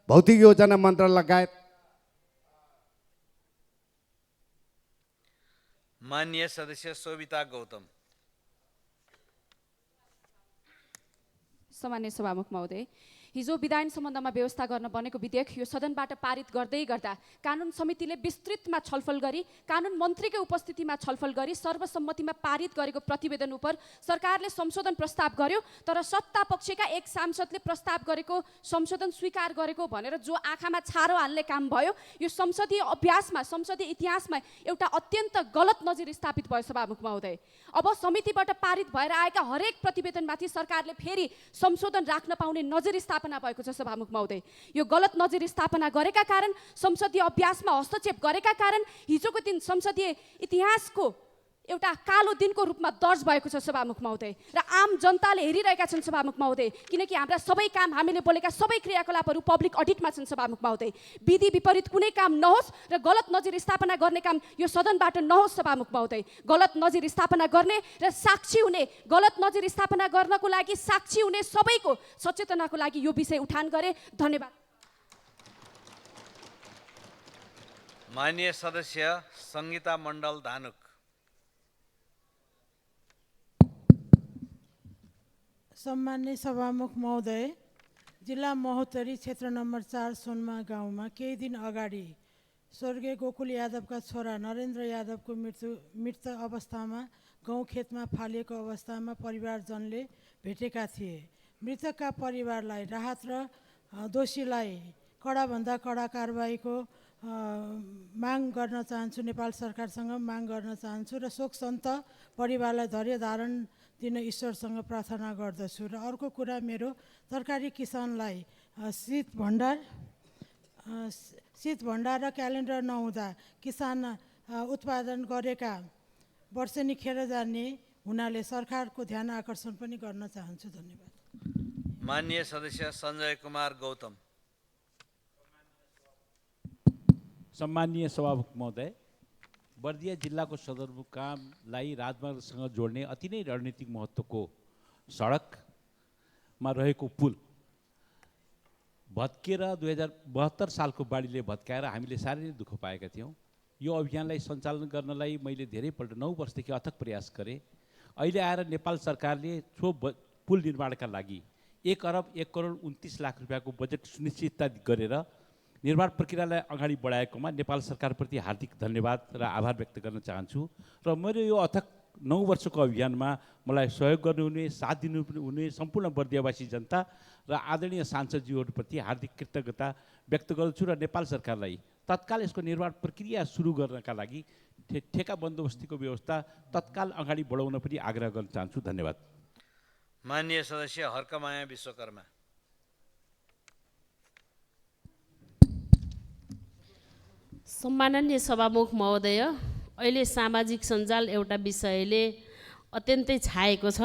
भौतिक योजना मन्त्रालय लगायत माननीय सदस्य शोभिता गौतम। सम्माननीय सभामुख महोदय, हिजो विधायन सम्बन्धमा व्यवस्था गर्न बनेको विधेयक यो सदनबाट पारित गर्दै गर्दा कानुन समितिले विस्तृतमा छलफल गरी कानुन मन्त्रीकै उपस्थितिमा छलफल गरी सर्वसम्मतिमा पारित गरेको प्रतिवेदन उप सरकारले संशोधन प्रस्ताव गर्यो। तर सत्ता पक्षका एक सांसदले प्रस्ताव गरेको संशोधन स्वीकार गरेको भनेर जो आँखामा छारो हाल्ने काम भयो, यो संसदीय अभ्यासमा, संसदीय इतिहासमा एउटा अत्यन्त गलत नजिर स्थापित भयो सभामुख महोदय। अब समितिबाट पारित भएर आएका हरेक प्रतिवेदनमाथि सरकारले फेरि संशोधन राख्न पाउने नजिर स्थापना भएको छ सभामुख महोदय। यो गलत नजिर स्थापना गरेका कारण, संसदीय अभ्यासमा हस्तक्षेप गरेका कारण हिजोको दिन संसदीय इतिहासको एउटा कालो दिनको रूपमा दर्ज भएको छ सभामुख महोदय र आम जनताले हेरिरहेका छन् सभामुख महोदय, किनकि हाम्रा सबै काम, हामीले बोलेका सबै क्रियाकलापहरू पब्लिक अडिटमा छन् सभामुख महोदय। विधि विपरीत कुनै काम नहोस् र गलत नजिर स्थापना गर्ने काम यो सदनबाट नहोस् सभामुख महोदय। गलत नजिर स्थापना गर्ने र साक्षी हुने, गलत नजिर स्थापना गर्नको लागि साक्षी हुने सबैको सचेतनाको लागि यो विषय उठान गरे। धन्यवाद। माननीय सदस्य सङ्गीता मण्डल धानुक। सम्माननीय सभामुख महोदय, जिल्ला महोत्तरी क्षेत्र नम्बर 4 सोनमा गाउँमा केही दिन अगाडि स्वर्गीय गोकुल यादवका छोरा नरेन्द्र यादवको मृत अवस्थामा गाउँखेतमा फालिएको अवस्थामा परिवारजनले भेटेका थिए। मृतकका परिवारलाई राहत र दोषीलाई कडाभन्दा कडा कारबाहीको माग गर्न चाहन्छु, नेपाल सरकारसँग माग गर्न चाहन्छु र शोक सन्त परिवारलाई धैर्य धारण दिन ईश्वरसँग प्रार्थना गर्दछु। र अर्को कुरा, मेरो तरकारी किसानलाई शीत भण्डार र क्यालेन्डर नहुँदा किसान उत्पादन गरेका वर्षेनी खेर जाने हुनाले सरकारको ध्यान आकर्षण पनि गर्न चाहन्छु। धन्यवाद। माननीय सदस्य सञ्जय कुमार गौतम। सम्माननीय सभामुख महोदय, बर्दिया जिल्लाको सदरमुकामलाई राजमार्गसँग जोड्ने अति नै रणनीतिक महत्त्वको सडकमा रहेको पुल भत्किएर 2072 सालको बाढीले भत्काएर हामीले साह्रै नै दुःख पाएका थियौँ। यो अभियानलाई सञ्चालन गर्नलाई मैले धेरैपल्ट 9 वर्षदेखि अथक प्रयास गरेँ। अहिले आएर नेपाल सरकारले सो पुल निर्माणका लागि 1 अरब 1 करोड 29 लाख रुपियाँको बजेट सुनिश्चितता गरेर निर्माण प्रक्रियालाई अगाडि बढाएकोमा नेपाल सरकारप्रति हार्दिक धन्यवाद र आभार व्यक्त गर्न चाहन्छु। र मेरो यो अथक 9 वर्षको अभियानमा मलाई सहयोग गर्नुहुने, साथ दिनुहुने सम्पूर्ण बर्दियावासी जनता र आदरणीय सांसदज्यूहरूप्रति हार्दिक कृतज्ञता व्यक्त गर्दछु र नेपाल सरकारलाई तत्काल यसको निर्माण प्रक्रिया सुरु गर्नका लागि ठेका बन्दोबस्तीको व्यवस्था तत्काल अगाडि बढाउन पनि आग्रह गर्न चाहन्छु। धन्यवाद। माननीय सदस्य हर्कमाया विश्वकर्मा। सम्माननीय सभामुख महोदय, अहिले सामाजिक सञ्जाल एउटा विषयले अत्यन्तै छाएको छ।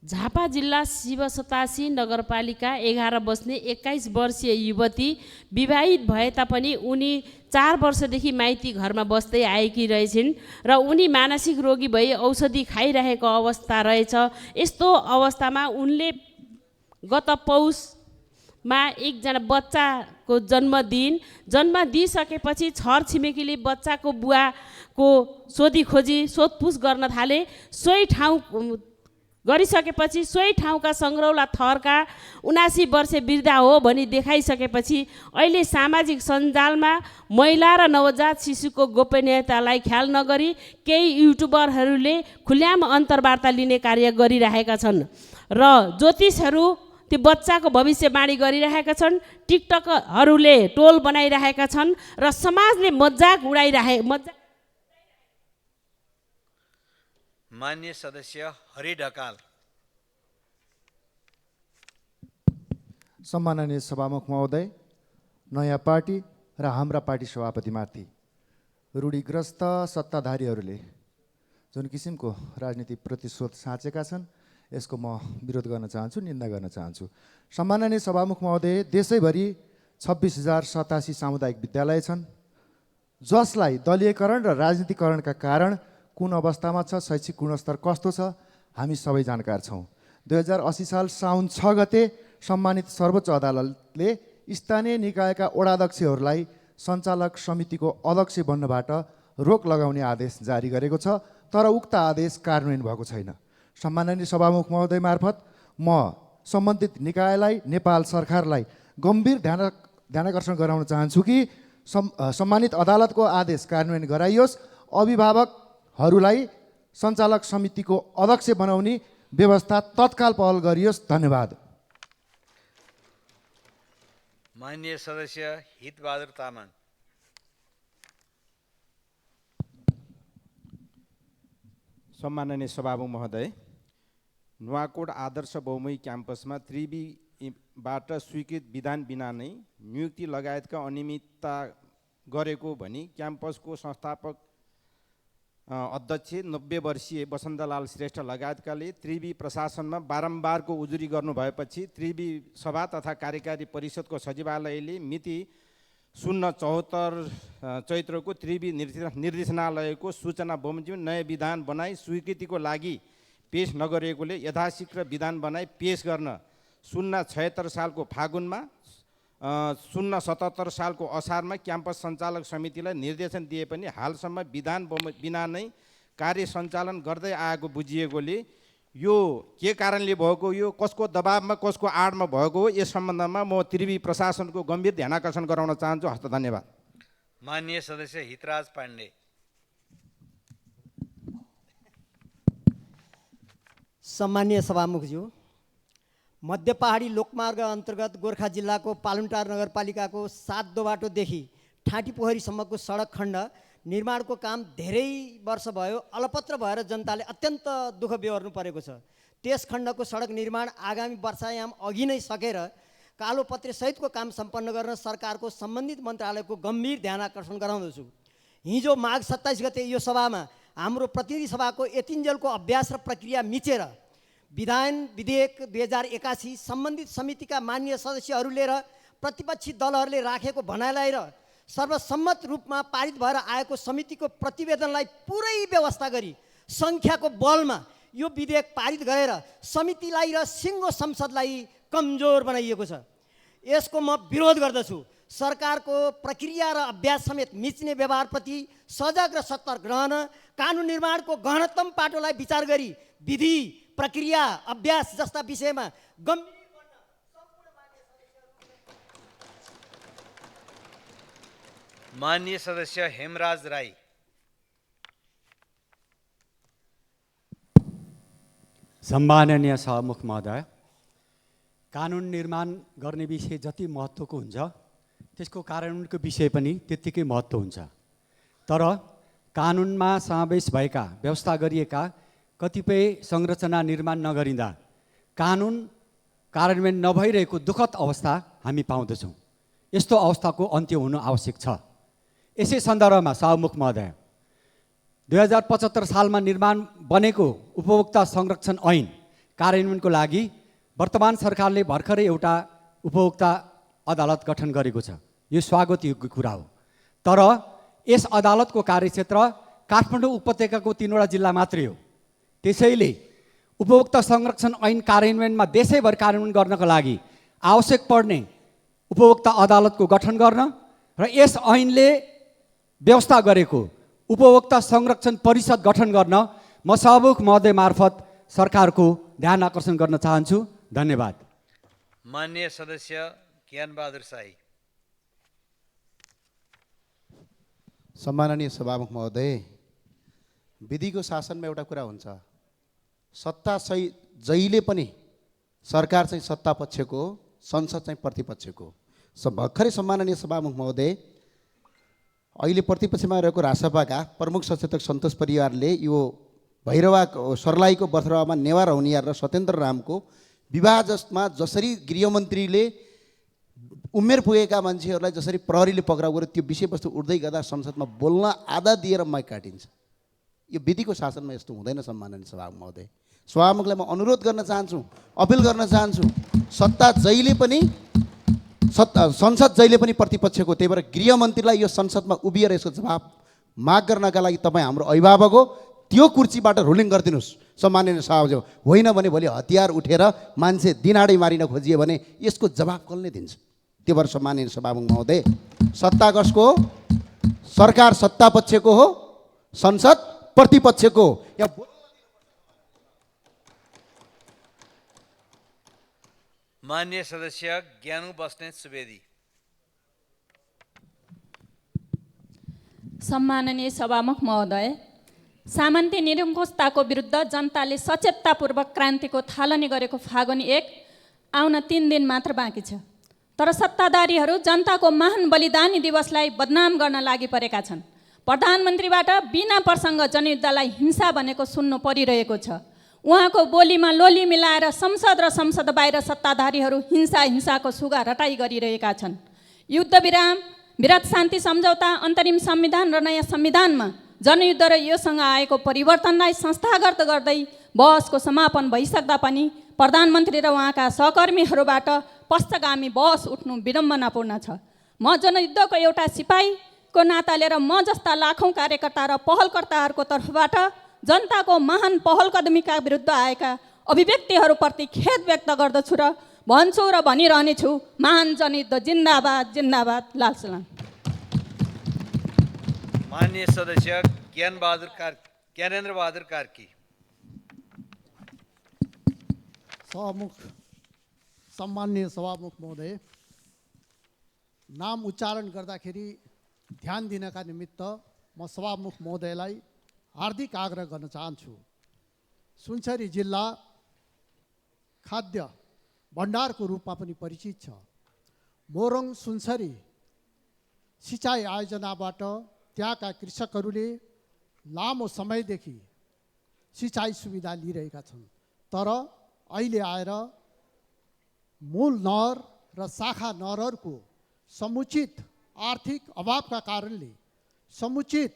झापा जिल्ला शिवसतासी नगरपालिका 11 बस्ने 21 वर्षीय युवती विवाहित भए तापनि उनी 4 वर्षदेखि माइती घरमा बस्दै आएकी रहेछिन् र उनी मानसिक रोगी भई औषधि खाइरहेको अवस्था रहेछ। यस्तो अवस्थामा उनले गत पौषमा एकजना बच्चाको जन्म दिइसकेपछि छर छिमेकीले बच्चाको बुवाको सोधपुछ गर्न थाले। सोही ठाउँका सङ्ग्रौला थरका 79 वर्षे वृद्धा हो भनी देखाइसकेपछि अहिले सामाजिक सञ्जालमा महिला र नवजात शिशुको गोपनीयतालाई ख्याल नगरी केही युट्युबरहरूले खुल्याम अन्तर्वार्ता लिने कार्य गरिरहेका छन् र ज्योतिषहरू त्यो बच्चाको भविष्यवाणी गरिरहेका छन्। टिकटकहरूले टोल बनाइरहेका छन् र समाजले मजाक माननीय सदस्य हरि ढकाल। सम्माननीय सभामुख महोदय, नयाँ पार्टी र हाम्रा पार्टी सभापतिमाथि रूढिग्रस्त सत्ताधारीहरूले जुन किसिमको राजनीतिक प्रतिशोध साँचेका छन्, यसको म विरोध गर्न चाहन्छु, निन्दा गर्न चाहन्छु। सम्माननीय सभामुख महोदय, देशैभरि 26,087 सामुदायिक विद्यालय छन्, जसलाई दलीयकरण र राजनीतिकरणका कारण कुन अवस्थामा छ, शैक्षिक गुणस्तर कस्तो छ, हामी सबै जानकार छौँ। 2080 साल साउन 6 गते सम्मानित सर्वोच्च अदालतले स्थानीय निकायका वडाध्यक्षहरूलाई सञ्चालक समितिको अध्यक्ष बन्नबाट रोक लगाउने आदेश जारी गरेको छ, तर उक्त आदेश कार्यान्वयन भएको छैन। सम्माननीय सभामुख महोदय मार्फत म सम्बन्धित निकायलाई, नेपाल सरकारलाई गम्भीर ध्यानाकर्षण गराउन चाहन्छु कि सम्मानित अदालतको आदेश कार्यान्वयन गराइयोस्, अभिभावकहरूलाई सञ्चालक समितिको अध्यक्ष बनाउने व्यवस्था तत्काल पहल गरियोस्। धन्यवाद। माननीय सदस्य हितबहादुर तामाङ। सम्माननीय सभामुख महोदय, नुवाकोट आदर्श बहुमुखी क्याम्पसमा त्रिवीबाट स्वीकृत विधान बिना नै नियुक्ति लगायतका अनियमितता गरेको भनी क्याम्पसको संस्थापक अध्यक्ष 90 वर्षीय वसन्तलाल श्रेष्ठ लगायतकाले त्रिवी प्रशासनमा बारम्बारको उजुरी गर्नुभएपछि त्रिवी सभा तथा कार्यकारी परिषदको सचिवालयले मिति 074 चैत्रको त्रिवी निर्देशनालयको सूचना बमोजिम नयाँ विधान बनाई स्वीकृतिको लागि पेश नगरेकोले यथाशीघ्र विधान बनाई पेश गर्न 076 सालको फागुनमा 077 सालको असारमा क्याम्पस सञ्चालक समितिलाई निर्देशन दिए पनि हालसम्म विधान बिना नै कार्य सञ्चालन गर्दै आएको बुझिएकोले यो के कारणले भएको, यो कसको दबावमा कसको आडमा भएको हो, यस सम्बन्धमा म त्रिवी प्रशासनको गम्भीर ध्यानाकर्षण गराउन चाहन्छु। हस्त धन्यवाद। माननीय सदस्य हितराज पाण्डे। सम्मानीय सभामुखज्यू, मध्य पहाडी लोकमार्ग अन्तर्गत गोर्खा जिल्लाको पालुङटार नगरपालिकाको 7 दोबाटोदेखि ठाँटी पोखरीसम्मको सडक खण्ड निर्माणको काम धेरै वर्ष भयो अलपत्र भएर जनताले अत्यन्त दुःख बेहोर्नु परेको छ। त्यस खण्डको सडक निर्माण आगामी वर्षायाम अघि नै सकेर कालोपत्रे सहितको काम सम्पन्न गर्न सरकारको सम्बन्धित मन्त्रालयको गम्भीर ध्यान आकर्षण गराउँदछु। हिजो माघ 27 गते यो सभामा हाम्रो प्रतिनिधि सभाको यतिन्जेलको अभ्यास र प्रक्रिया मिचेर विधान विधेयक 2081 सम्बन्धित समितिका मान्य सदस्यहरूले र प्रतिपक्षी दलहरूले राखेको भनाइलाई र सर्वसम्मत रूपमा पारित भएर आएको समितिको प्रतिवेदनलाई पुरै व्यवस्था गरी सङ्ख्याको बलमा यो विधेयक पारित गरेर समितिलाई र सिङ्गो संसदलाई कमजोर बनाइएको छ। यसको म विरोध गर्दछु। सरकारको प्रक्रिया र अभ्यास समेत मिच्ने व्यवहारप्रति सजग र सतर्क रहन कानुन निर्माणको गहनतम पाटोलाई विचार गरी विधि प्रक्रिया अभ्यास जस्ता विषयमा गम्भीर माननीय सदस्य हेमराज राई। सम्माननीय सभामुख महोदय, कानुन निर्माण गर्ने विषय जति महत्त्वको हुन्छ त्यसको कार्यान्वयनको विषय पनि त्यत्तिकै महत्त्व हुन्छ। तर कानुनमा समावेश भएका व्यवस्था गरिएका कतिपय संरचना निर्माण नगरिँदा कानुन कार्यान्वयन नभइरहेको दुःखद अवस्था हामी पाउँदछौँ। यस्तो अवस्थाको अन्त्य हुनु आवश्यक छ। यसै सन्दर्भमा सभामुख महोदय, 2075 सालमा निर्माण बनेको उपभोक्ता संरक्षण ऐन कार्यान्वयनको लागि वर्तमान सरकारले भर्खरै एउटा उपभोक्ता अदालत गठन गरेको छ। यो स्वागतयोग्य कुरा हो। तर यस अदालतको कार्यक्षेत्र काठमाडौँ उपत्यकाको 3वटा जिल्ला मात्रै हो। त्यसैले उपभोक्ता संरक्षण ऐन कार्यान्वयनमा देशैभर कार्यान्वयन गर्नको लागि आवश्यक पर्ने उपभोक्ता अदालतको गठन गर्न र यस ऐनले व्यवस्था गरेको उपभोक्ता संरक्षण परिषद गठन गर्न म सभामुख महोदय मार्फत सरकारको ध्यान आकर्षण गर्न चाहन्छु। धन्यवाद। माननीय सदस्य ज्ञानबहादुर शाही। सम्माननीय सभामुख महोदय, विधिको शासनमा एउटा कुरा हुन्छ, सत्ता सही जहिले पनि सरकार चाहिँ सत्ता पक्षको हो, संसद चाहिँ प्रतिपक्षको हो। भर्खरै सम्माननीय सभामुख महोदय, अहिले प्रतिपक्षमा रहेको रासपाका प्रमुख सचेतक सन्तोष परिवारले यो भैरवा सर्लाहीको बथुवामा नेवार हुनियार र सत्येन्द्र रामको विवाह जसमा जसरी गृहमन्त्रीले उमेर पुगेका मान्छेहरूलाई जसरी प्रहरीले पक्राउ गर्यो त्यो विषयवस्तु उठ्दै गर्दा संसदमा बोल्न आधा दिएर माइक काटिन्छ। यो विधिको शासनमा यस्तो हुँदैन। सम्माननीय सभामुख महोदय, सभामुखलाई म अनुरोध गर्न चाहन्छु, अपिल गर्न चाहन्छु, सत्ता जहिले पनि संसद जहिले पनि प्रतिपक्षको, त्यही भएर गृहमन्त्रीलाई यो संसदमा उभिएर यसको जवाब माग गर्नका लागि तपाईँ हाम्रो अभिभावक हो, त्यो कुर्सीबाट रुलिङ गरिदिनुहोस्। सम्माननीय सभामुख, होइन भने भोलि हतियार उठेर मान्छे दिनाडै मारिन खोजियो भने यसको जवाब कसले दिन्छ? त्यो भएर सम्माननीय सभामुख महोदय, सत्ता कसको हो? सरकार सत्ता पक्षको हो, संसद प्रतिपक्षको हो। माननीय सदस्य ज्ञानु बस्नेत सुवेदी। सम्माननीय सभामुख महोदय, सामन्ती निरङ्कुशताको विरुद्ध जनताले सचेततापूर्वक क्रान्तिको थालनी गरेको फागुन 1 आउन 3 दिन मात्र बाँकी छ। तर सत्ताधारीहरू जनताको महान बलिदानी दिवसलाई बदनाम गर्न लागि परेका छन्। प्रधानमन्त्रीबाट बिना प्रसङ्ग जनयुद्धलाई हिंसा भनेको सुन्नु परिरहेको छ। उहाँको बोलीमा लोली मिलाएर संसद र संसद बाहिर सत्ताधारीहरू हिंसाको सुगा रटाई गरिरहेका छन्। युद्ध विराम, विराट शान्ति सम्झौता, अन्तरिम संविधान र नयाँ संविधानमा जनयुद्ध र योसँग आएको परिवर्तनलाई संस्थागत गर्दै बहसको समापन भइसक्दा पनि प्रधानमन्त्री र उहाँका सहकर्मीहरूबाट पश्चगामी बहस उठ्नु विडम्बनापूर्ण छ। म जनयुद्धको एउटा सिपाहीको नाताले र म जस्ता लाखौँ कार्यकर्ता र पहलकर्ताहरूको तर्फबाट जनताको महान पहलकदमीका विरुद्ध आएका अभिव्यक्तिहरूप्रति खेद व्यक्त गर्दछु र भन्छु र भनिरहनेछु, महान जनयुद्ध जिन्दाबाद जिन्दाबाद। लाल सलाम। माननीय सदस्य ज्ञानेन्द्र बहादुर कार्की। सम्माननीय सभामुख महोदय, नाम उच्चारण गर्दाखेरि ध्यान दिनका निमित्त म सभामुख महोदयलाई हार्दिक आग्रह गर्न चाहन्छु। सुनसरी जिल्ला खाद्य भण्डारको रूपमा पनि परिचित छ। मोरङ सुनसरी सिँचाइ आयोजनाबाट त्यहाँका कृषकहरूले लामो समयदेखि सिँचाइ सुविधा लिइरहेका छन्, तर अहिले आएर मूल नहर र शाखा नहरहरूको समुचित आर्थिक अभावका कारणले समुचित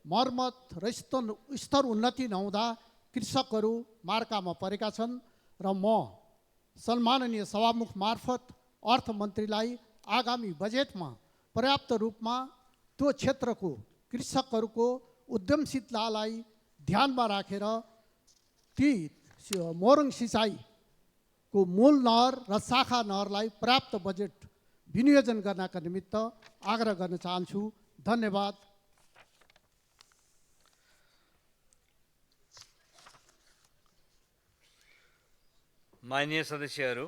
मर्मत र स्तर उन्नति नहुँदा कृषकहरू मार्कामा परेका छन् र म सम्माननीय सभामुख मार्फत अर्थमन्त्रीलाई आगामी बजेटमा पर्याप्त रूपमा त्यो क्षेत्रको कृषकहरूको उद्यमशीलतालाई ध्यानमा राखेर ती मोरङ सिँचाइको मूल नहर र शाखा नहरलाई पर्याप्त बजेट विनियोजन गर्नका निमित्त आग्रह गर्न चाहन्छु। धन्यवाद। माननीय सदस्यहरू,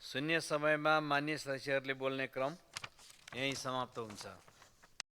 शून्य समयमा माननीय सदस्यहरूले बोल्ने क्रम यही समाप्त हुन्छ।